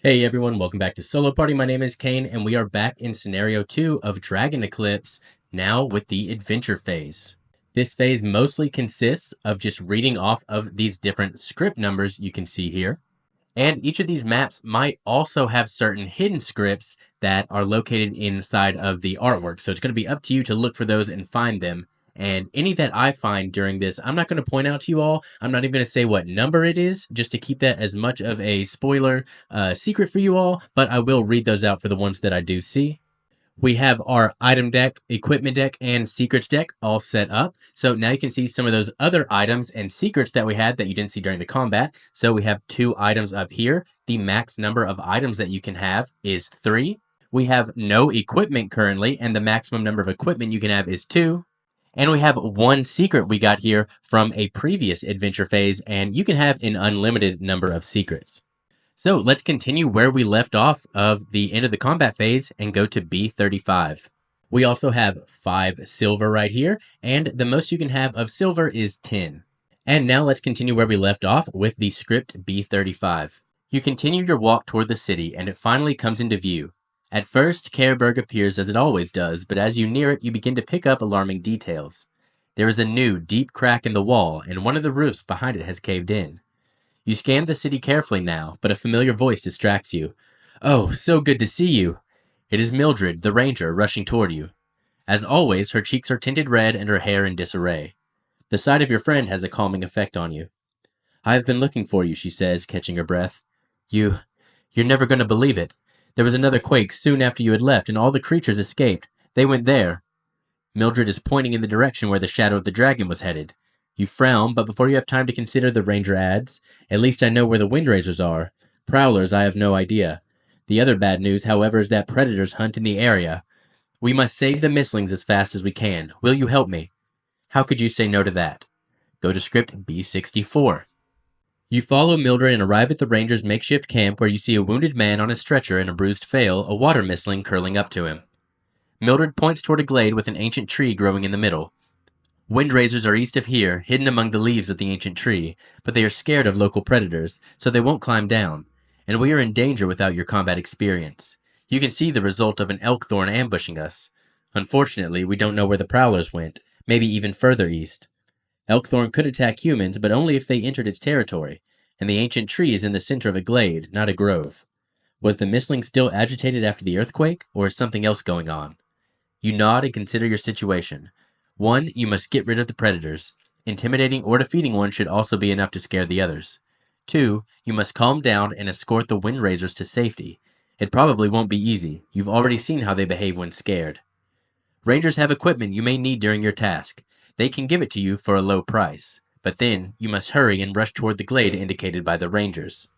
Hey everyone, welcome back to Solo Party. My name is Kane, and we are back in scenario 2 of Dragon Eclipse, now with the adventure phase. This phase mostly consists of just reading off of these different script numbers you can see here. And each of these maps might also have certain hidden scripts that are located inside of the artwork. So it's going to be up to you to look for those and find them. And any that I find during this, I'm not going to point out to you all. I'm not even going to say what number it is, just to keep that as much of a spoiler secret for you all. But I will read those out for the ones that I do see. We have our item deck, equipment deck, and secrets deck all set up. So now you can see some of those other items and secrets that we had that you didn't see during the combat. So we have 2 items up here. The max number of items that you can have is 3. We have no equipment currently, and the maximum number of equipment you can have is 2. And we have 1 secret we got here from a previous adventure phase, and you can have an unlimited number of secrets. So let's continue where we left off of the end of the combat phase and go to B35. We also have 5 silver right here, and the most you can have of silver is 10. And now let's continue where we left off with the script B35. You continue your walk toward the city, and it finally comes into view. At first, Careberg appears as it always does, but as you near it, you begin to pick up alarming details. There is a new, deep crack in the wall, and one of the roofs behind it has caved in. You scan the city carefully now, but a familiar voice distracts you. Oh, so good to see you. It is Mildred, the ranger, rushing toward you. As always, her cheeks are tinted red and her hair in disarray. The sight of your friend has a calming effect on you. I have been looking for you, she says, catching her breath. You're never going to believe it. There was another quake soon after you had left, and all the creatures escaped. They went there. Mildred is pointing in the direction where the shadow of the dragon was headed. You frown, but before you have time to consider, the ranger adds, At least I know where the windrazers are. Prowlers, I have no idea. The other bad news, however, is that predators hunt in the area. We must save the mislings as fast as we can. Will you help me? How could you say no to that? Go to script B64. You follow Mildred and arrive at the ranger's makeshift camp where you see a wounded man on a stretcher and a bruised Fail, a water misling, curling up to him. Mildred points toward a glade with an ancient tree growing in the middle. Windrazers are east of here, hidden among the leaves of the ancient tree, but they are scared of local predators, so they won't climb down, and we are in danger without your combat experience. You can see the result of an elkthorn ambushing us. Unfortunately, we don't know where the prowlers went, maybe even further east. Elkthorn could attack humans, but only if they entered its territory, and the ancient tree is in the center of a glade, not a grove. Was the misling still agitated after the earthquake, or is something else going on? You nod and consider your situation. 1, you must get rid of the predators. Intimidating or defeating one should also be enough to scare the others. 2, you must calm down and escort the windrazers to safety. It probably won't be easy. You've already seen how they behave when scared. Rangers have equipment you may need during your task. They can give it to you for a low price. But then, you must hurry and rush toward the glade indicated by the rangers.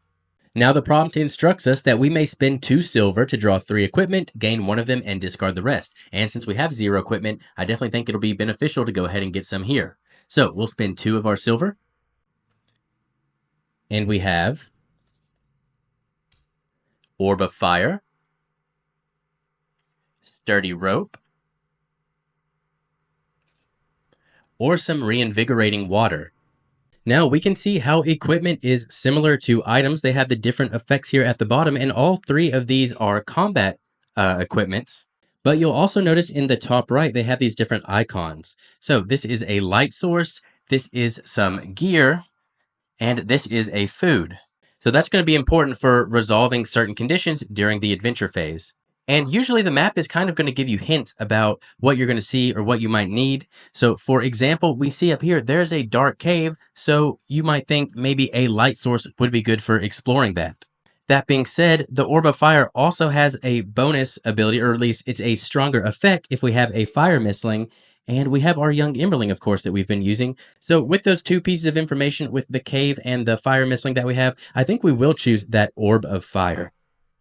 Now the prompt instructs us that we may spend 2 silver to draw 3 equipment, gain 1 of them, and discard the rest. And since we have 0 equipment, I definitely think it'll be beneficial to go ahead and get some here. So we'll spend 2 of our silver. And we have Orb of Fire, Sturdy Rope, or some Reinvigorating Water. Now we can see how equipment is similar to items. They have the different effects here at the bottom, and all 3 of these are combat equipments. But you'll also notice in the top right, they have these different icons. So this is a light source, this is some gear, and this is a food. So that's going to be important for resolving certain conditions during the adventure phase. And usually the map is kind of going to give you hints about what you're going to see or what you might need. So for example, we see up here, there's a dark cave. So you might think maybe a light source would be good for exploring that. That being said, the Orb of Fire also has a bonus ability, or at least it's a stronger effect if we have a fire misling. And we have our young Emberling, of course, that we've been using. So with those 2 pieces of information, with the cave and the fire misling that we have, I think we will choose that Orb of Fire.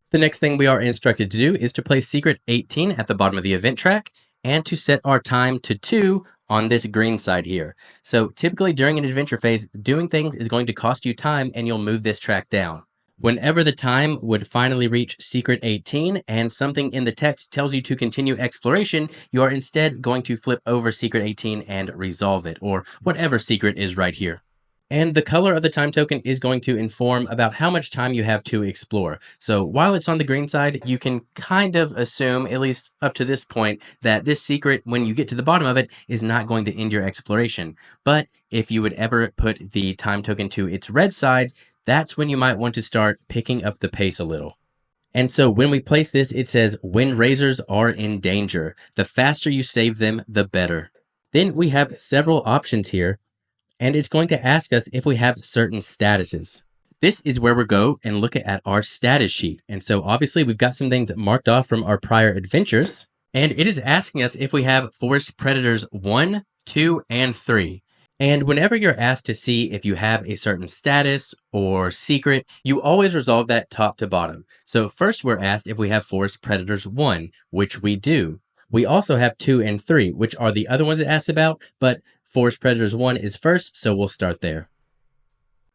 The next thing we are instructed to do is to place secret 18 at the bottom of the event track and to set our time to 2 on this green side here. So typically during an adventure phase, doing things is going to cost you time and you'll move this track down. Whenever the time would finally reach secret 18 and something in the text tells you to continue exploration, you are instead going to flip over secret 18 and resolve it, or whatever secret is right here. And the color of the time token is going to inform about how much time you have to explore. So while it's on the green side, you can kind of assume, at least up to this point, that this secret, when you get to the bottom of it, is not going to end your exploration. But if you would ever put the time token to its red side, that's when you might want to start picking up the pace a little. And so when we place this, it says wind razors are in danger. The faster you save them, the better. Then we have several options here, and it's going to ask us if we have certain statuses. This is where we go and look at our status sheet. And so obviously we've got some things marked off from our prior adventures, and it is asking us if we have forest predators 1, 2, and 3. And whenever you're asked to see if you have a certain status or secret, you always resolve that top to bottom. So first we're asked if we have forest predators 1, which we do. We also have 2 and 3, which are the other ones it asks about, but Forest Predators 1 is first, so we'll start there.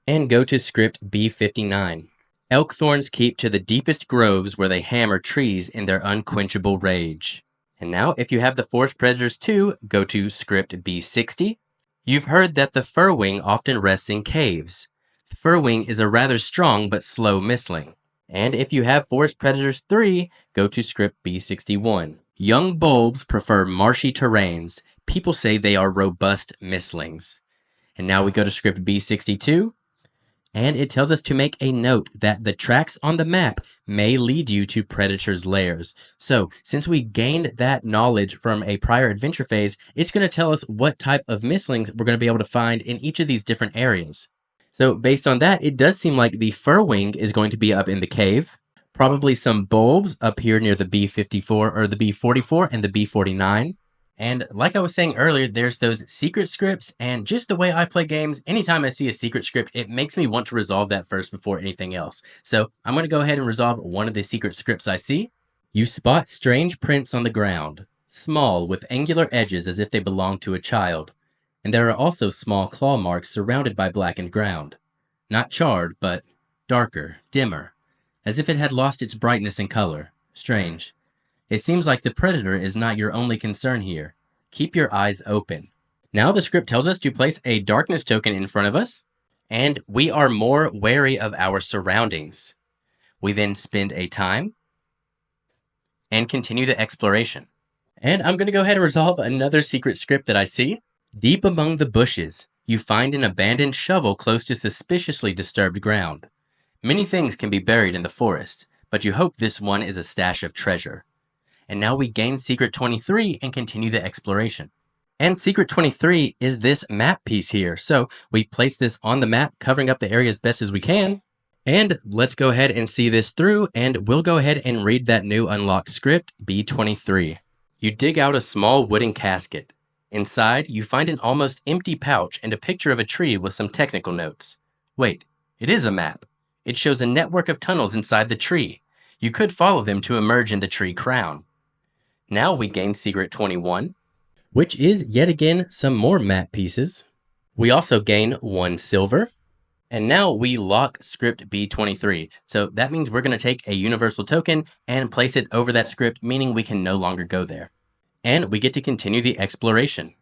And go to script B59. Elk thorns keep to the deepest groves where they hammer trees in their unquenchable rage. And now, if you have the Forest Predators 2, go to script B60. You've heard that the furwing often rests in caves. The furwing is a rather strong but slow mistling. And if you have Forest Predators 3, go to script B61. Young bulbs prefer marshy terrains. People say they are robust mistlings. And now we go to script B62, and it tells us to make a note that the tracks on the map may lead you to predators' lairs. So, since we gained that knowledge from a prior adventure phase, it's going to tell us what type of mistlings we're going to be able to find in each of these different areas. So, based on that, it does seem like the furwing is going to be up in the cave. Probably some bulbs up here near the B54 or the B44 and the B49. And like I was saying earlier, there's those secret scripts, and just the way I play games, anytime I see a secret script, it makes me want to resolve that first before anything else. So I'm going to go ahead and resolve one of the secret scripts I see. You spot strange prints on the ground, small with angular edges as if they belong to a child. And there are also small claw marks surrounded by blackened ground. Not charred, but darker, dimmer, as if it had lost its brightness and color. Strange. It seems like the predator is not your only concern here. Keep your eyes open. Now the script tells us to place a darkness token in front of us, and we are more wary of our surroundings. We then spend a time and continue the exploration. And I'm going to go ahead and resolve another secret script that I see. Deep among the bushes, you find an abandoned shovel close to suspiciously disturbed ground. Many things can be buried in the forest, but you hope this one is a stash of treasure. And now we gain Secret 23 and continue the exploration. And Secret 23 is this map piece here. So we place this on the map, covering up the area as best as we can. And let's go ahead and see this through, and we'll go ahead and read that new unlocked script, B23. You dig out a small wooden casket. Inside, you find an almost empty pouch and a picture of a tree with some technical notes. Wait, it is a map. It shows a network of tunnels inside the tree. You could follow them to emerge in the tree crown. Now we gain Secret 21, which is yet again some more map pieces. We also gain 1 silver. And now we lock script B23. So that means we're going to take a universal token and place it over that script, meaning we can no longer go there. And we get to continue the exploration.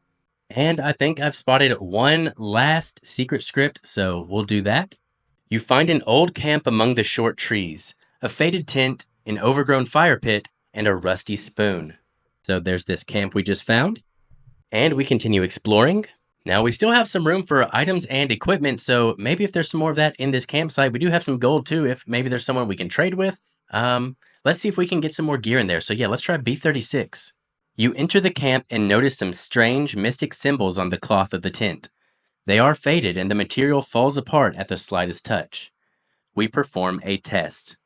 And I think I've spotted one last secret script, so we'll do that. You find an old camp among the short trees, a faded tent, an overgrown fire pit, and a rusty spoon. So there's this camp we just found. And we continue exploring. Now we still have some room for items and equipment, so maybe if there's some more of that in this campsite, we do have some gold too, if maybe there's someone we can trade with. Let's see if we can get some more gear in there. So yeah, let's try B36. You enter the camp and notice some strange mystic symbols on the cloth of the tent. They are faded and the material falls apart at the slightest touch. We perform a test.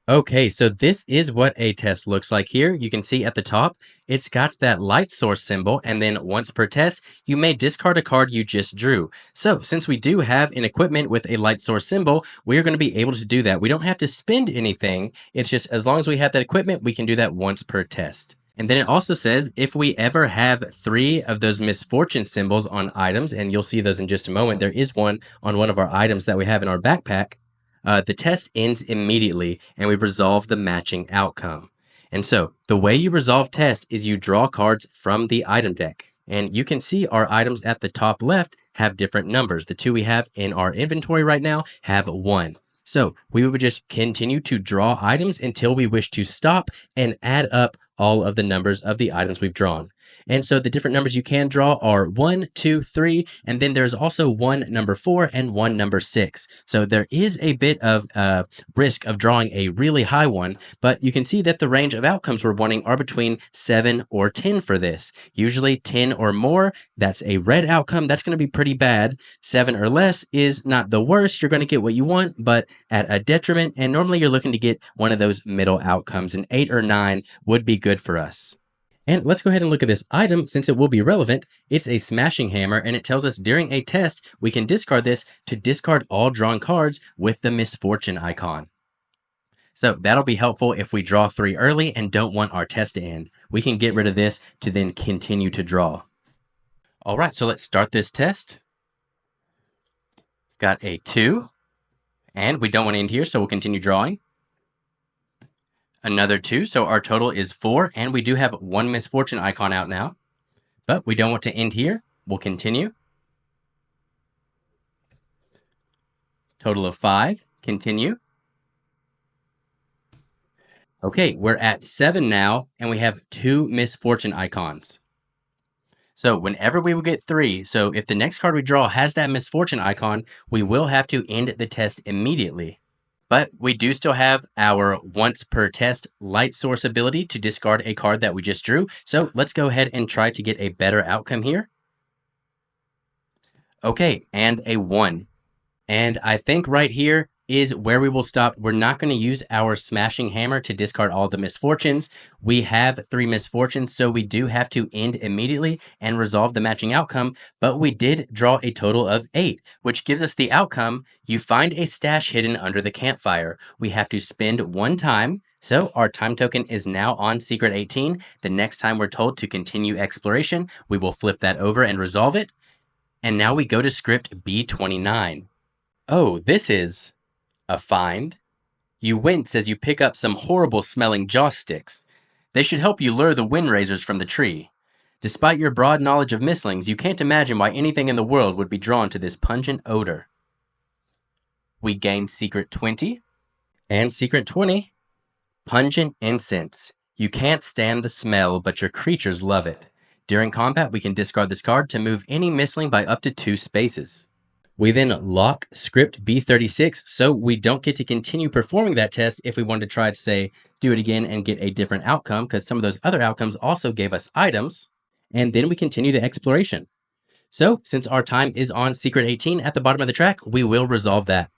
Okay, so this is what a test looks like here. You can see at the top, it's got that light source symbol, and then once per test, you may discard a card you just drew. So since we do have an equipment with a light source symbol, we're going to be able to do that. We don't have to spend anything. It's just as long as we have that equipment, we can do that once per test. And then it also says if we ever have 3 of those misfortune symbols on items, and you'll see those in just a moment, there is one on one of our items that we have in our backpack. The test ends immediately, and we resolve the matching outcome. And so, the way you resolve test is you draw cards from the item deck. And you can see our items at the top left have different numbers. The 2 we have in our inventory right now have 1. So we would just continue to draw items until we wish to stop and add up all of the numbers of the items we've drawn. And so the different numbers you can draw are 1, 2, 3, and then there's also one number 4 and one number 6. So there is a bit of risk of drawing a really high one, but you can see that the range of outcomes we're wanting are between 7 or 10 for this. Usually 10 or more, that's a red outcome. That's going to be pretty bad. 7 or less is not the worst. You're going to get what you want, but at a detriment. And normally you're looking to get one of those middle outcomes. An 8 or 9 would be good for us. And let's go ahead and look at this item since it will be relevant. It's a smashing hammer, and it tells us during a test, we can discard this to discard all drawn cards with the misfortune icon. So that'll be helpful if we draw 3 early and don't want our test to end. We can get rid of this to then continue to draw. All right, so let's start this test. Got a 2, and we don't want to end here, so we'll continue drawing. Another 2, so our total is 4, and we do have 1 misfortune icon out now. But we don't want to end here. We'll continue. Total of 5. Continue. Okay, we're at 7 now, and we have 2 misfortune icons. So whenever we will get 3, so if the next card we draw has that misfortune icon, we will have to end the test immediately. But we do still have our once per test light source ability to discard a card that we just drew. So let's go ahead and try to get a better outcome here. Okay, and a 1. And I think right here is where we will stop. We're not going to use our smashing hammer to discard all the misfortunes. We have 3 misfortunes, so we do have to end immediately and resolve the matching outcome, but we did draw a total of 8, which gives us the outcome: you find a stash hidden under the campfire. We have to spend 1 time, so our time token is now on Secret 18. The next time we're told to continue exploration, we will flip that over and resolve it. And now we go to script B29. Oh, this is a find. You wince as you pick up some horrible smelling joss sticks. They should help you lure the wind razors from the tree. Despite your broad knowledge of mislings, you can't imagine why anything in the world would be drawn to this pungent odor. We gain Secret 20 and Secret 20. Pungent incense. You can't stand the smell, but your creatures love it. During combat, we can discard this card to move any misling by up to 2 spaces. We then lock script B36, so we don't get to continue performing that test if we wanted to try to, say, do it again and get a different outcome, because some of those other outcomes also gave us items, and then we continue the exploration. So, since our time is on Secret 18 at the bottom of the track, we will resolve that.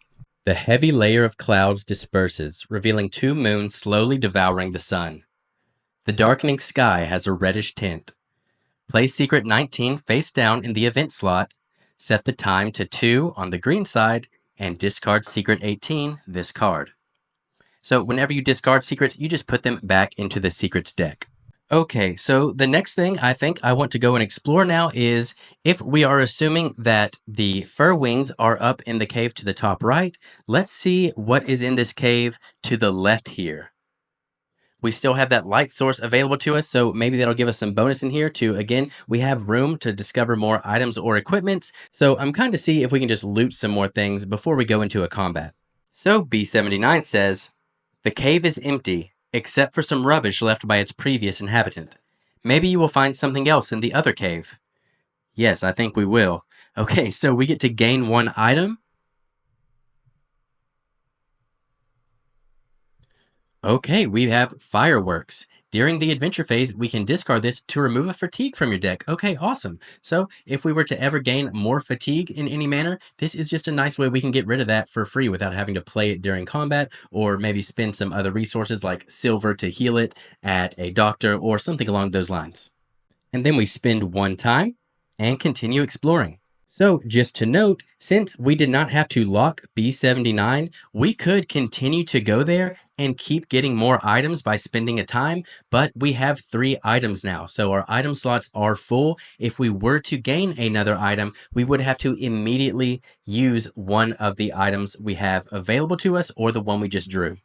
The heavy layer of clouds disperses, revealing 2 moons slowly devouring the sun. The darkening sky has a reddish tint. Place Secret 19 face down in the event slot, set the time to 2 on the green side, and discard Secret 18, this card. So whenever you discard secrets, you just put them back into the secrets deck. Okay, so the next thing I think I want to go and explore now is, if we are assuming that the fur wings are up in the cave to the top right, let's see what is in this cave to the left here. We still have that light source available to us, so maybe that'll give us some bonus in here to, again, we have room to discover more items or equipment, so I'm kind of see if we can just loot some more things before we go into a combat. So B79 says, the cave is empty, except for some rubbish left by its previous inhabitant. Maybe you will find something else in the other cave. Yes, I think we will. Okay, so we get to gain 1 item. Okay, we have fireworks. During the adventure phase, we can discard this to remove a fatigue from your deck. Okay, awesome. So if we were to ever gain more fatigue in any manner, this is just a nice way we can get rid of that for free without having to play it during combat, or maybe spend some other resources like silver to heal it at a doctor or something along those lines. And then we spend 1 time and continue exploring. So just to note, since we did not have to lock B79, we could continue to go there and keep getting more items by spending a time, but we have 3 items now, so our item slots are full. If we were to gain another item, we would have to immediately use one of the items we have available to us or the one we just drew,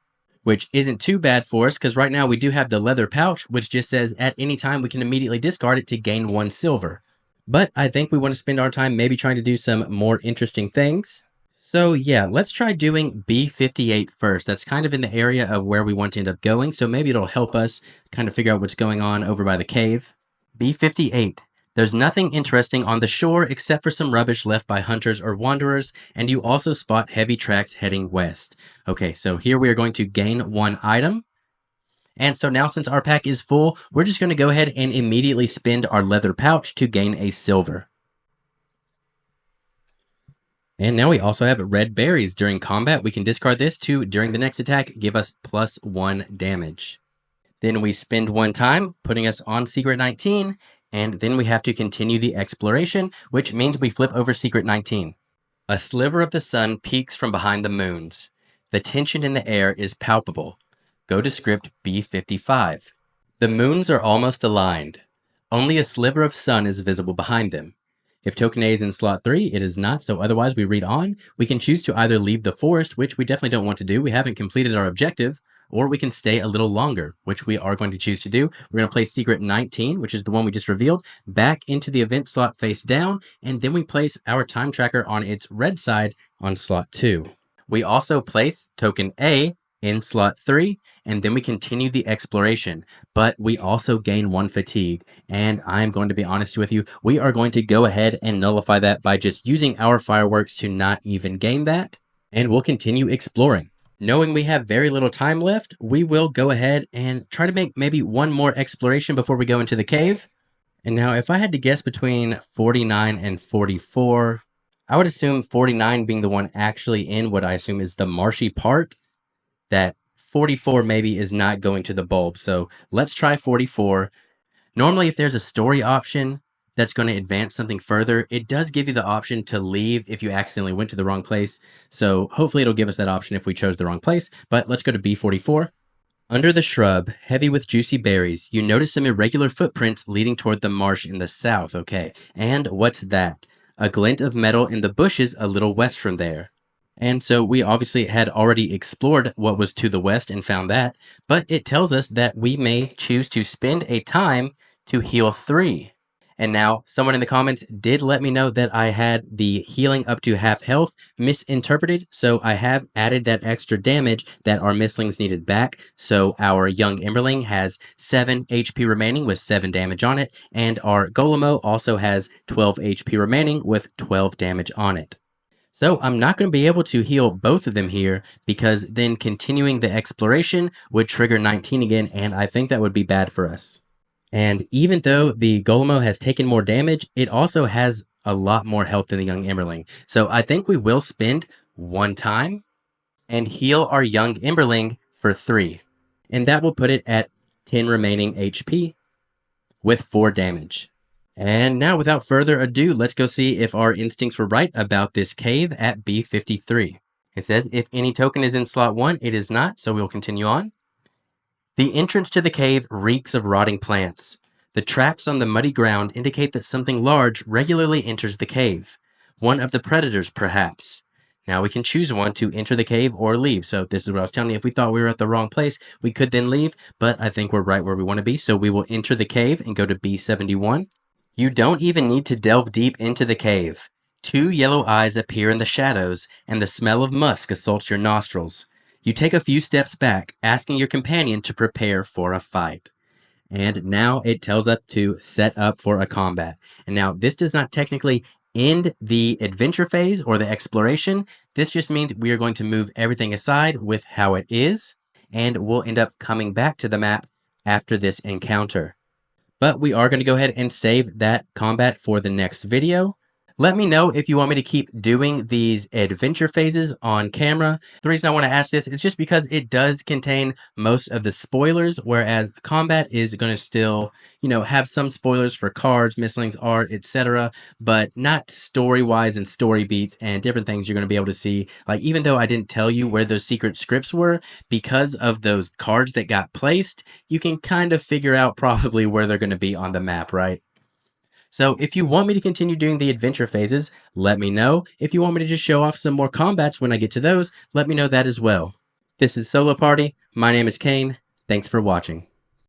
which isn't too bad for us because right now we do have the leather pouch, which just says at any time we can immediately discard it to gain 1 silver. But I think we want to spend our time maybe trying to do some more interesting things. So yeah, let's try doing B58 first. That's kind of in the area of where we want to end up going, so maybe it'll help us kind of figure out what's going on over by the cave. B58. There's nothing interesting on the shore except for some rubbish left by hunters or wanderers, and you also spot heavy tracks heading west. Okay, so here we are going to gain 1 item. And so now since our pack is full, we're just going to go ahead and immediately spend our leather pouch to gain a silver. And now we also have red berries. During combat, we can discard this to, during the next attack, give us +1 damage. Then we spend 1 time, putting us on Secret 19, and then we have to continue the exploration, which means we flip over Secret 19. A sliver of the sun peeks from behind the moons. The tension in the air is palpable. Go to script B55. The moons are almost aligned. Only a sliver of sun is visible behind them. If token A is in slot 3, it is not, so otherwise we read on. We can choose to either leave the forest, which we definitely don't want to do. We haven't completed our objective, or we can stay a little longer, which we are going to choose to do. We're going to place Secret 19, which is the one we just revealed, back into the event slot face down, and then we place our time tracker on its red side on slot 2. We also place token A in slot 3, and then we continue the exploration, but we also gain 1 fatigue, and I'm going to be honest with you, we are going to go ahead and nullify that by just using our fireworks to not even gain that, and we'll continue exploring. Knowing we have very little time left, we will go ahead and try to make maybe 1 more exploration before we go into the cave. And now if I had to guess between 49 and 44, I would assume 49 being the one actually in what I assume is the marshy part, that 44 maybe is not going to the bulb. So let's try 44. Normally, if there's a story option that's going to advance something further, it does give you the option to leave if you accidentally went to the wrong place. So hopefully it'll give us that option if we chose the wrong place, but let's go to B44. Under the shrub, heavy with juicy berries, you notice some irregular footprints leading toward the marsh in the south. Okay, and what's that? A glint of metal in the bushes a little west from there. And so we obviously had already explored what was to the west and found that, but it tells us that we may choose to spend a time to heal 3. And now someone in the comments did let me know that I had the healing up to half health misinterpreted, so I have added that extra damage that our mislings needed back. So our young Emberling has 7 HP remaining with 7 damage on it, and our Golemo also has 12 HP remaining with 12 damage on it. So I'm not going to be able to heal both of them here because then continuing the exploration would trigger 19 again, and I think that would be bad for us. And even though the Golemo has taken more damage, it also has a lot more health than the young Emberling. So I think we will spend 1 time and heal our young Emberling for 3. And that will put it at 10 remaining HP with 4 damage. And now, without further ado, let's go see if our instincts were right about this cave at B53. It says, if any token is in slot 1, it is not, so we'll continue on. The entrance to the cave reeks of rotting plants. The tracks on the muddy ground indicate that something large regularly enters the cave. One of the predators, perhaps. Now we can choose one to enter the cave or leave. So this is what I was telling you. If we thought we were at the wrong place, we could then leave, but I think we're right where we want to be. So we will enter the cave and go to B71. You don't even need to delve deep into the cave. 2 yellow eyes appear in the shadows, and the smell of musk assaults your nostrils. You take a few steps back, asking your companion to prepare for a fight. And now it tells us to set up for a combat. And now this does not technically end the adventure phase or the exploration. This just means we are going to move everything aside with how it is, and we'll end up coming back to the map after this encounter. But we are going to go ahead and save that combat for the next video. Let me know if you want me to keep doing these adventure phases on camera. The reason I want to ask this is just because it does contain most of the spoilers, whereas combat is going to still, have some spoilers for cards, mislings, art, etc., but not story-wise and story beats and different things you're going to be able to see. Like, even though I didn't tell you where those secret scripts were, because of those cards that got placed, you can kind of figure out probably where they're going to be on the map, right? So if you want me to continue doing the adventure phases, let me know. If you want me to just show off some more combats when I get to those, let me know that as well. This is Solo Party. My name is Kane. Thanks for watching.